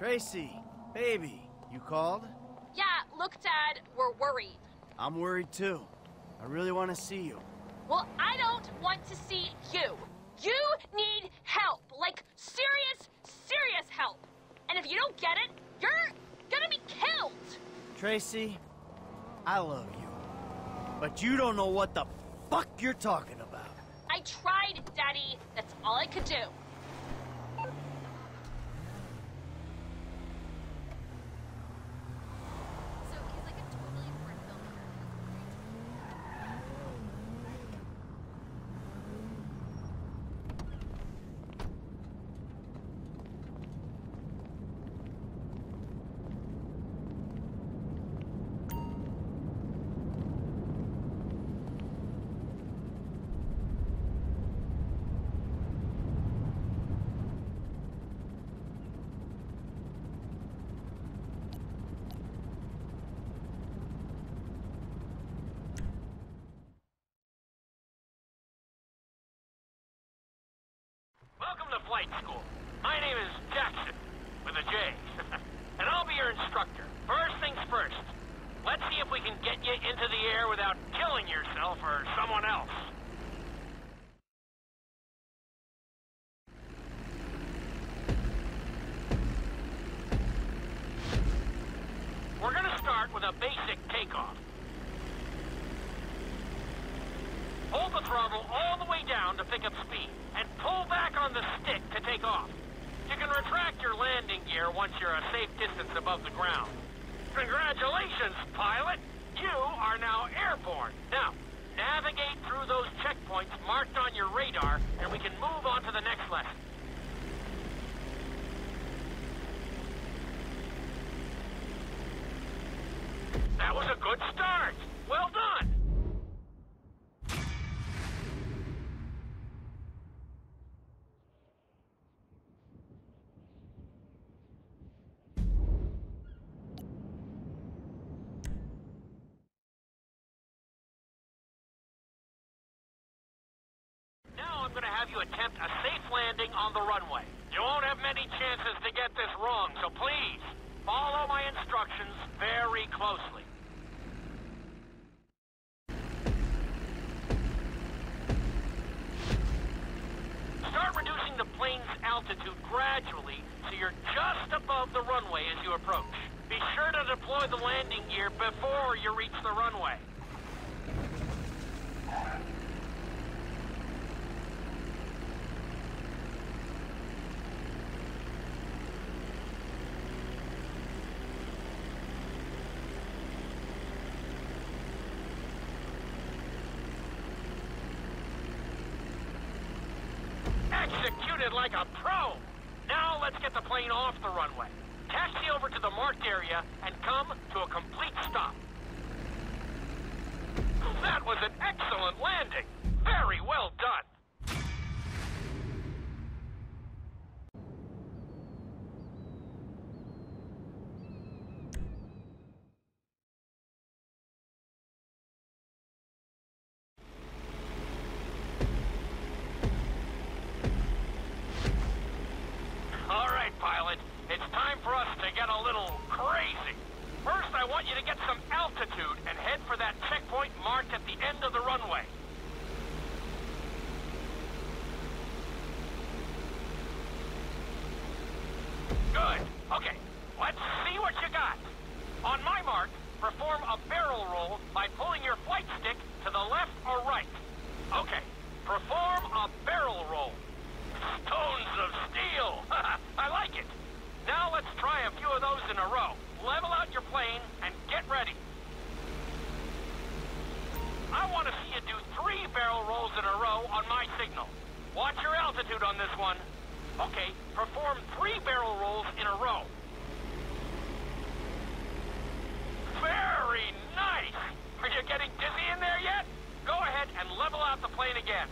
Tracy, baby, you called? Yeah, look, Dad, we're worried. I'm worried too. I really want to see you. Well, I don't want to see you. You need help. Like, serious, serious help. And if you don't get it, you're gonna be killed. Tracy, I love you. But you don't know what the fuck you're talking about. I tried, Daddy. That's all I could do. Welcome to flight school. My name is Jackson, with a J. And I'll be your instructor. First things first. Let's see if we can get you into the air without killing yourself or someone else. We're gonna start with a basic takeoff. Hold the throttle all the way down to pick up speed, and pull back on the stick to take off. You can retract your landing gear once you're a safe distance above the ground. Congratulations, pilot! You are now airborne. Now, navigate through those checkpoints marked on your radar, and we can move on to the next lesson. That was a good start. Well done. Now I'm going to have you attempt a safe landing on the runway. You won't have many chances to get this wrong, so please, follow my instructions very closely. Start reducing the plane's altitude gradually so you're just above the runway as you approach. Be sure to deploy the landing gear before you reach the runway. Executed like a pro! Now let's get the plane off the runway. Taxi over to the marked area and come to a complete stop. That was an excellent landing! Very well done! Pilot, it's time for us to get a little crazy. First, I want you to get some altitude and head for that checkpoint marked at the end of the runway. Good. Okay, let's see what you got. On my mark, perform a barrel roll by pulling your flight stick to the left or right. Okay, perform a barrel roll. Stones of steel! I like it! Now let's try a few of those in a row. Level out your plane and get ready. I want to see you do 3 barrel rolls in a row on my signal. Watch your altitude on this one. Okay, perform 3 barrel rolls in a row. Very nice! Are you getting dizzy in there yet? Go ahead and level out the plane again.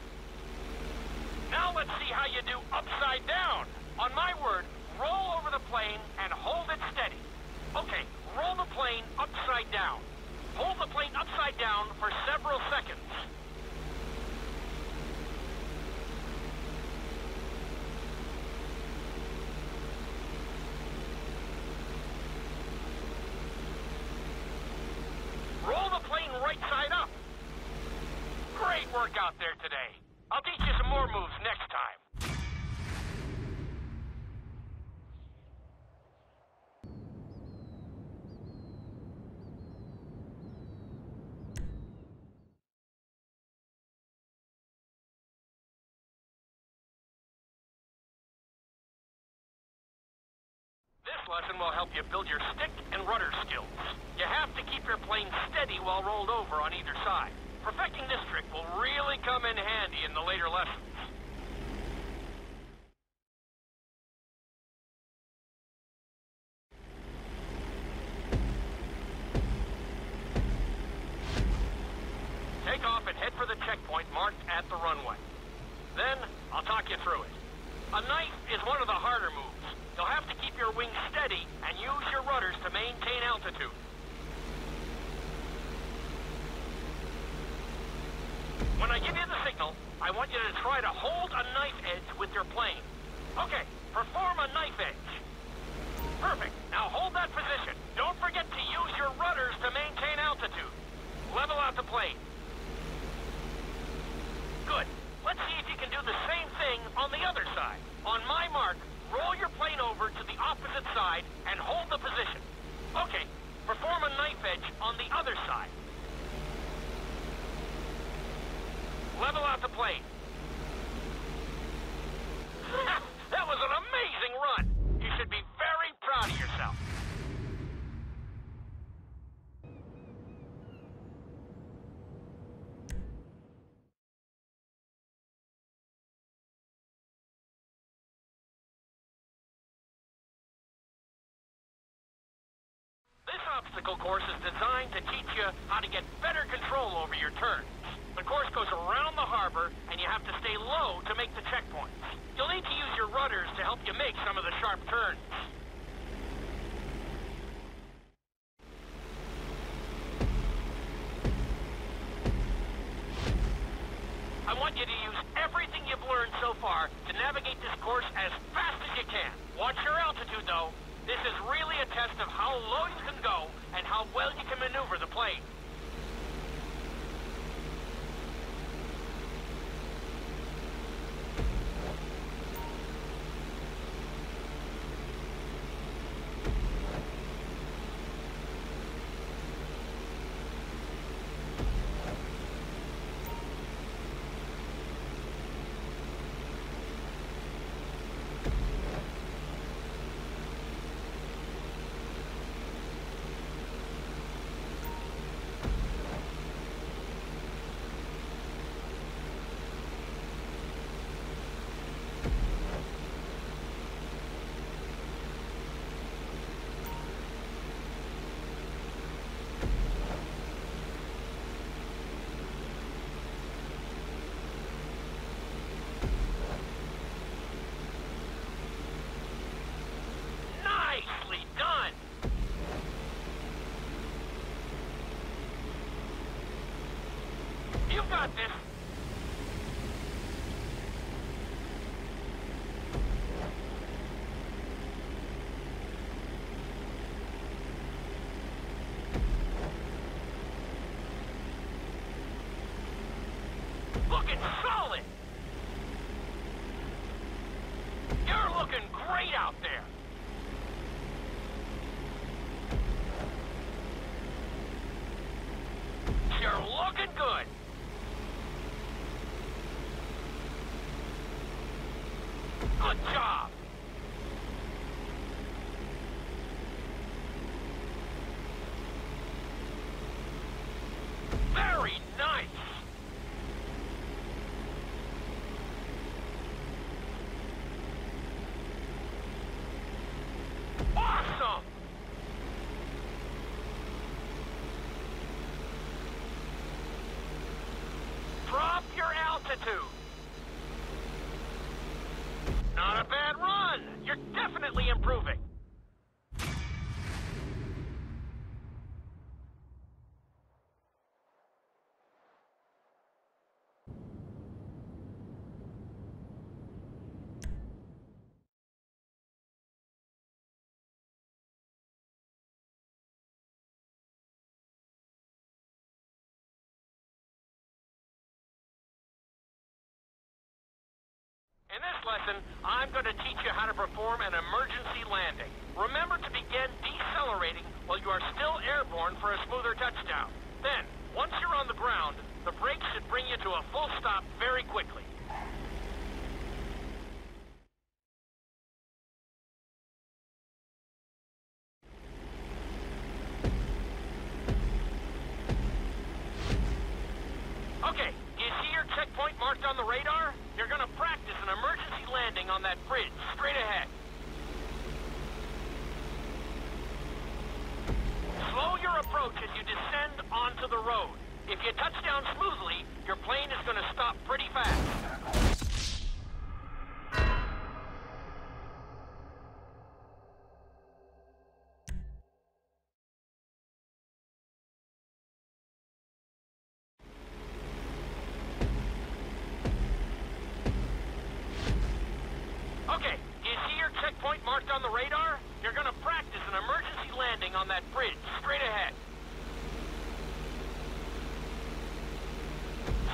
Now let's see how you do upside down. On my word, roll over the plane and hold it steady. Okay, roll the plane upside down. Hold the plane upside down for several seconds. work out there today. I'll teach you some more moves next time. This lesson will help you build your stick and rudder skills. You have to keep your plane steady while rolled over on either side. Perfecting this trick will really come in handy in the later lessons. Take off and head for the checkpoint marked at the runway. Then, I'll talk you through it. A knife is one of the harder moves. You'll have to keep your wings steady and use your rudders to maintain altitude. When I give you the signal, I want you to try to hold a knife edge with your plane. Okay, perform a knife edge. Perfect. Now hold that position. Don't forget to use your rudders to maintain altitude. Level out the plane. Good. Let's see if you can do the same thing on the other side. On my mark, roll your plane over to the opposite side and hold the position. Okay, perform a knife edge on the other side. Level out the plane. That was an amazing run. You should be very proud of yourself. This obstacle course is designed to teach you how to get better control over your turns. The course goes around the harbor, and you have to stay low to make the checkpoints. You'll need to use your rudders to help you make some of the sharp turns. I want you to use everything you've learned so far to navigate this course as fast as you can. Watch your altitude, though. This is really a test of how low you can go and how well you can maneuver the plane. Nicely done! You got this! Looking solid! You're looking great out there! You're looking good! Good job! Very nice! Awesome! Drop your altitude. Not a bad run. You're definitely improving. In this lesson, I'm going to teach you how to perform an emergency landing. Remember to begin decelerating while you are still airborne for a smoother touchdown. Then, once you're on the ground, the brakes should bring you to a full stop very quickly. Okay, do you see your checkpoint marked on the radar? You're going to practice an emergency landing on that bridge, straight ahead. Slow your approach as you descend onto the road. If you touch down smoothly, your plane is going to stop pretty fast. Okay, do you see your checkpoint marked on the radar? You're going to practice an emergency landing on that bridge, straight ahead.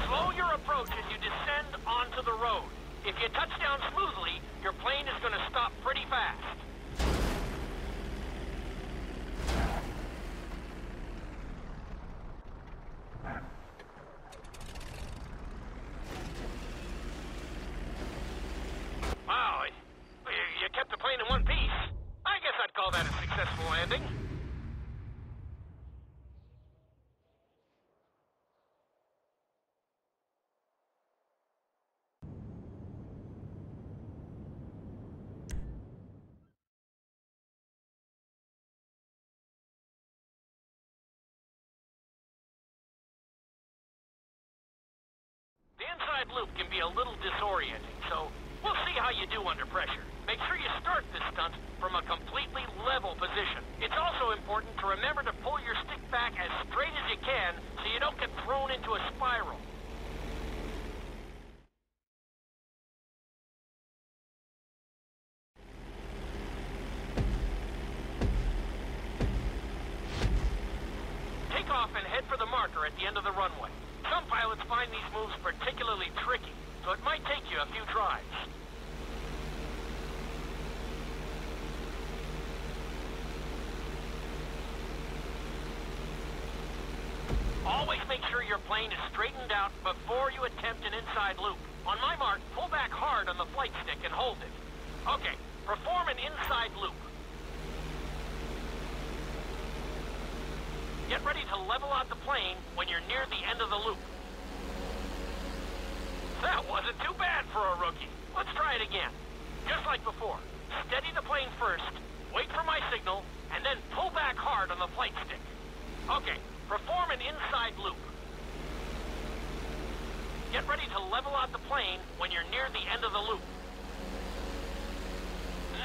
Slow your approach as you descend onto the road. If you touch down smoothly, your plane is going to stop pretty fast. Wow, you kept the plane in one piece. I guess I'd call that a successful landing. The inside loop can be a little disorienting, so we'll see how you do under pressure. Make sure you start this stunt from a completely level position. It's also important to remember to pull your stick back as straight as you can so you don't get thrown into a spiral. Take off and head for the marker at the end of the runway. Some pilots find these moves particularly tricky, so it might take you a few tries. Always make sure your plane is straightened out before you attempt an inside loop. On my mark, pull back hard on the flight stick and hold it. Okay, perform an inside loop. Get ready to level out the plane when you're near the end of the loop. That wasn't too bad for a rookie. Let's try it again. Just like before. Steady the plane first, wait for my signal, and then pull back hard on the flight stick. Okay, perform an inside loop. Get ready to level out the plane when you're near the end of the loop.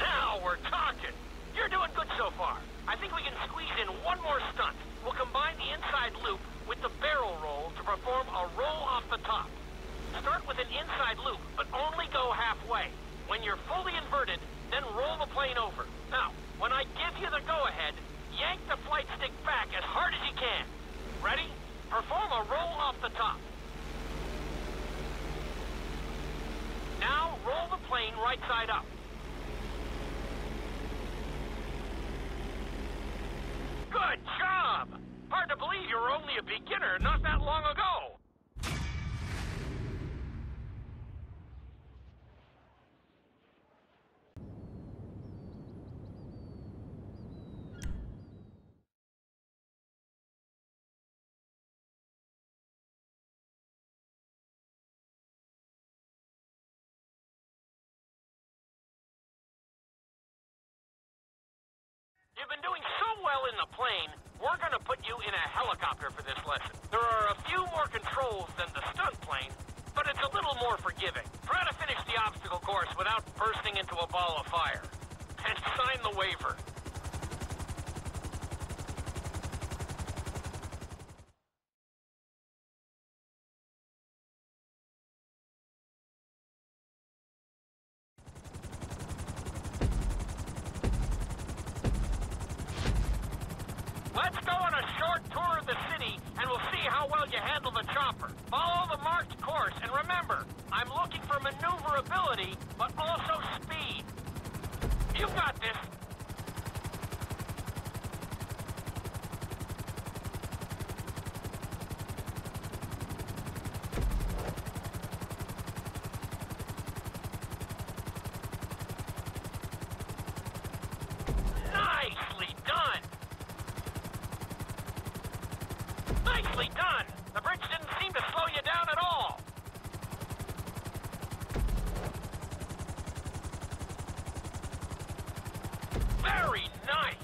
Now we're talking. You're doing good so far. I think we can squeeze in one more stunt. We'll combine the inside loop with the barrel roll to perform a roll off the top. Start with an inside loop, but only go halfway. When you're fully inverted, then roll the plane over. Now, when I give you the go-ahead, yank the flight stick back as hard as you can. Ready? Perform a roll off the top. Now, roll the plane right side up. Good job! Hard to believe you were only a beginner not that long ago. You've been doing so well in the plane, we're going to put you in a helicopter for this lesson. There are a few more controls than the stunt plane, but it's a little more forgiving. Try to finish the obstacle course without bursting into a ball of fire. And sign the waiver. Let's go on a short tour of the city, and we'll see how well you handle the chopper. Follow the marked course, and remember, I'm looking for maneuverability agility, but also speed. You got this. Nicely done! Nicely done! The bridge didn't seem to slow you down at all. Very nice!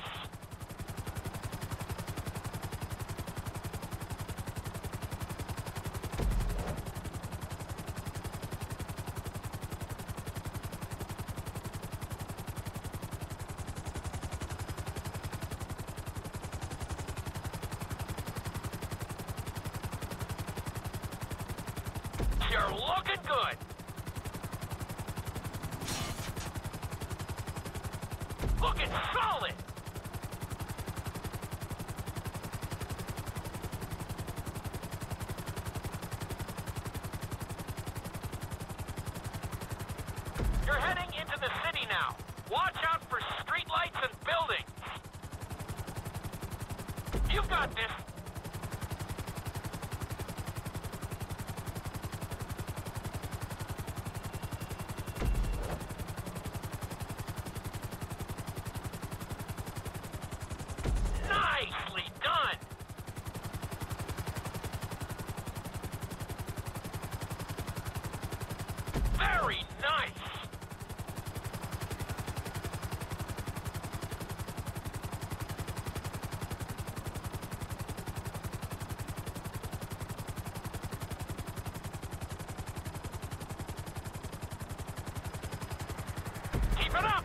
You're looking good! Looking solid! You're heading into the city now. Watch out for streetlights and buildings. You've got this. Nicely done! Very nice! Keep it up!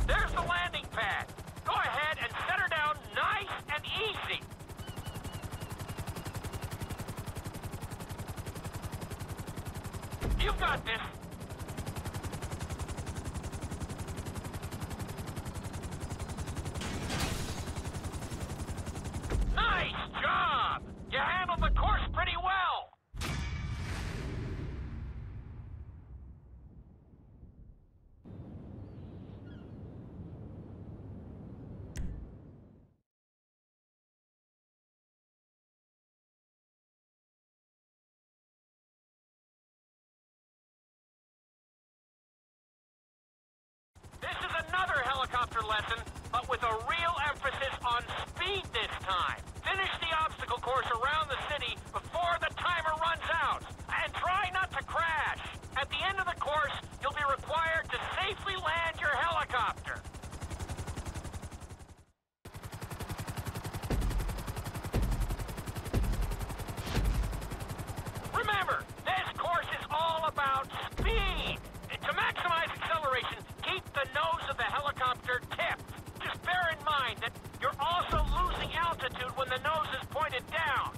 There's the landing pad. Go ahead and set her down nice and easy. You've got this. Nice job! You handled the course pretty well. This is another helicopter lesson, but with a real emphasis on speed this time. Finish the obstacle course around the city before the timer runs out, and try not to crash. At the end of the course, you'll be required to safely land your helicopter. Remember, this course is all about speed. To maximize acceleration, keep the nose of the helicopter tipped. Just bear in mind that you're also losing altitude when the nose is pointed down.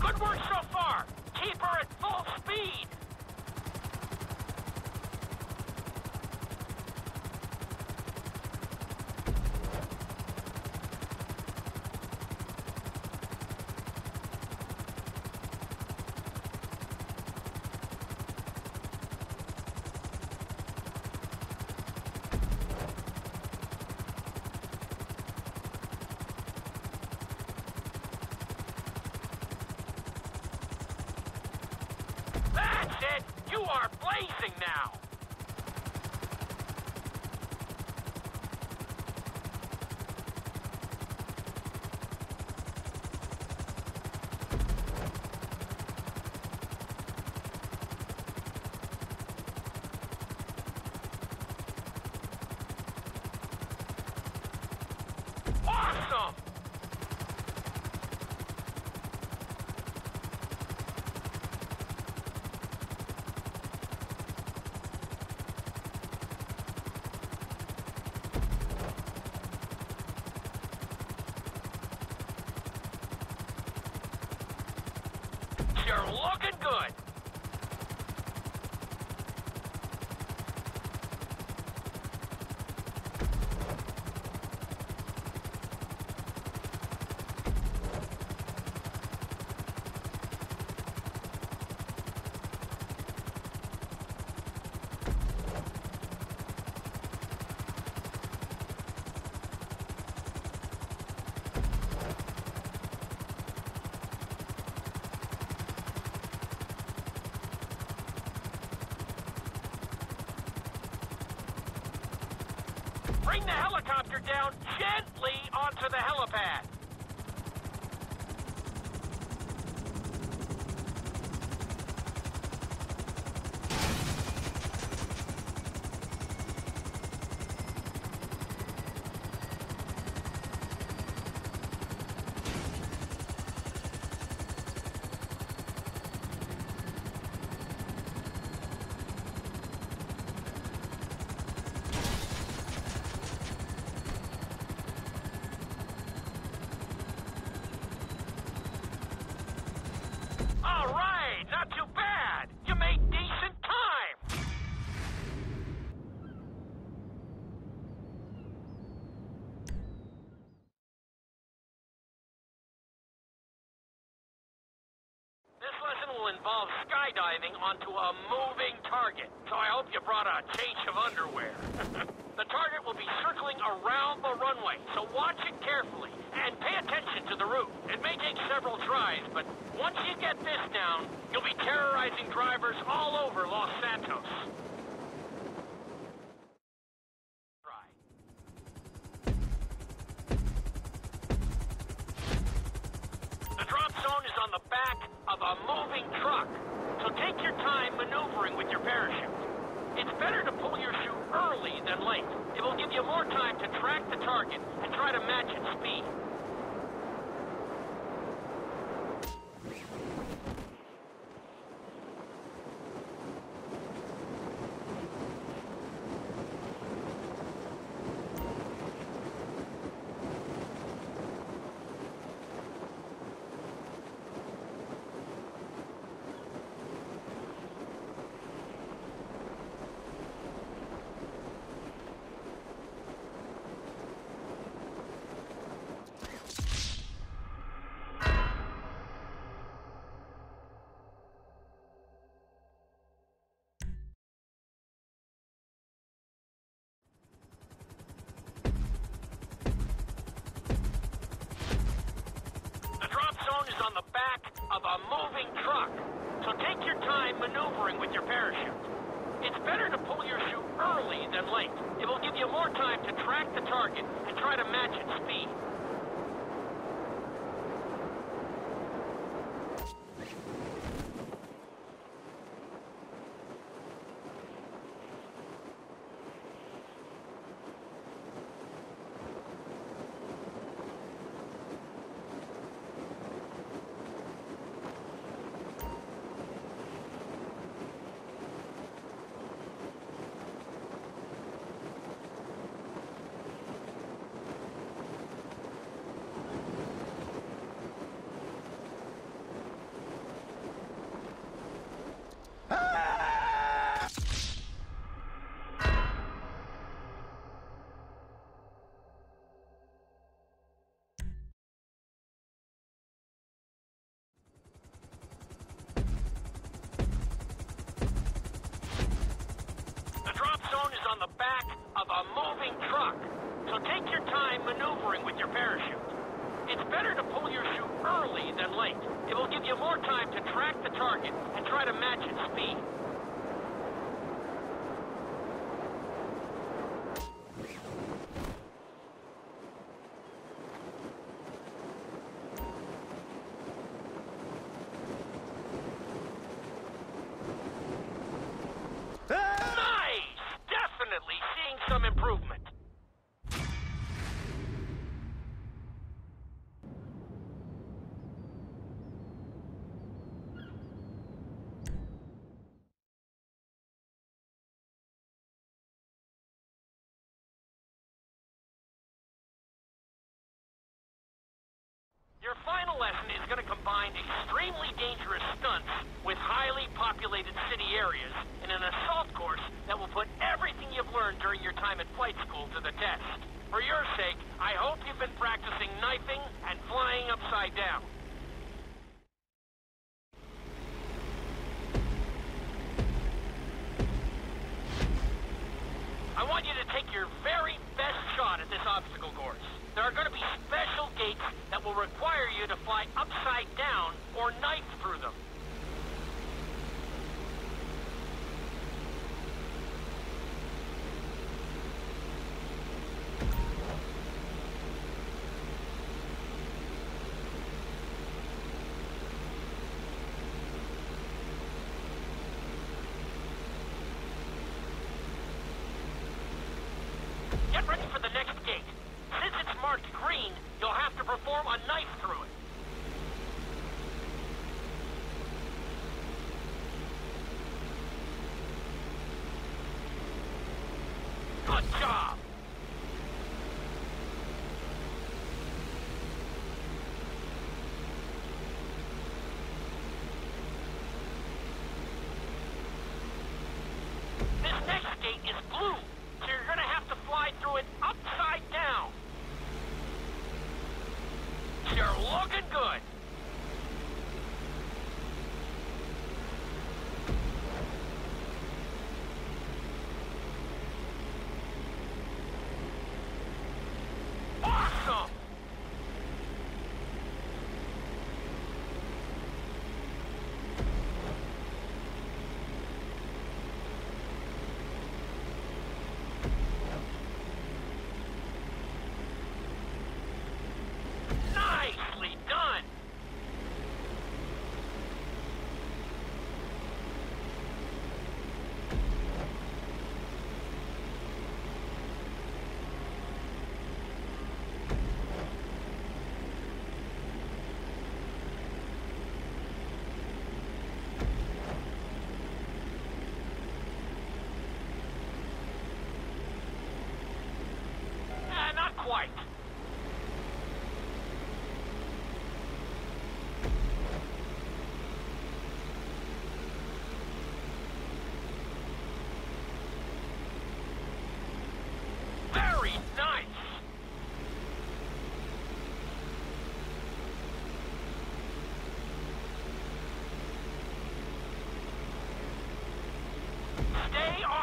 Good work so far. Keep her at full speed. That's it! You are blazing now! good. Bring the helicopter down gently onto the helipad. All right, not too bad. You made decent time. This lesson will involve skydiving onto a moving target, so I hope you brought a change of underwear. The target will be circling around the runway, so watch it carefully and pay attention to the route. It may take several tries, but once you get this down, you'll be terrorizing drivers all over Los Santos. Try. The drop zone is on the back of a moving truck, so take your time maneuvering with your parachute. It's better to pull your chute early than late. It will give you more time to track the target and try to match its speed. Is on the back of a moving truck, so take your time maneuvering with your parachute. It's better to pull your chute early than late. It will give you more time to track the target and try to match its speed. On the back of a moving truck, so take your time maneuvering with your parachute. It's better to pull your chute early than late. It will give you more time to track the target and try to match its speed. Seeing some improvement. Your final lesson is going to combine extremely dangerous stunts with highly populated city areas in an assault course that will put everything you've learned during your time at flight school to the test. For your sake, I hope you've been practicing knifing and flying upside down. I want you to take your very best shot at this obstacle course. There are going to be special gates that will require you to fly upside down or knife through them. Get ready for the next gate. Since it's marked green, you'll have to perform a knife through it. Good job! This next gate is blue, so you're gonna have to fly through it upside down. You're looking good. Awesome! Nicely done! Not quite. Very nice! Stay on